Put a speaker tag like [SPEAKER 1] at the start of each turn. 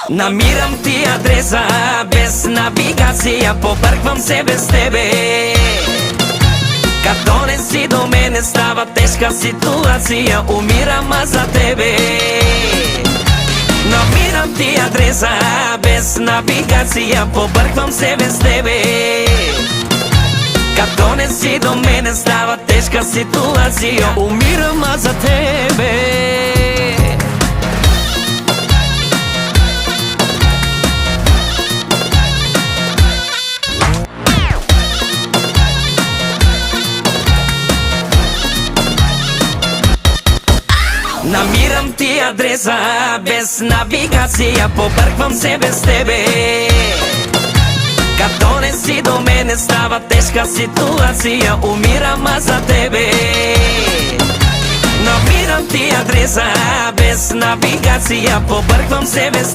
[SPEAKER 1] Намирам ти адреса без навигация, побърквам се без тебе. Като не си до мене става тежка ситуация, умирам аз за тебе. Намирам ти адреса без навигация, побърквам се без тебе. Като не си до мене става тежка ситуация, умирам аз за тебе. Намирам ти адреса без навигация, побърквам се без тебе. Като не си до мене става тежка ситуация, умирам аз за тебе. Намирам ти адреса без навигация, побърквам се без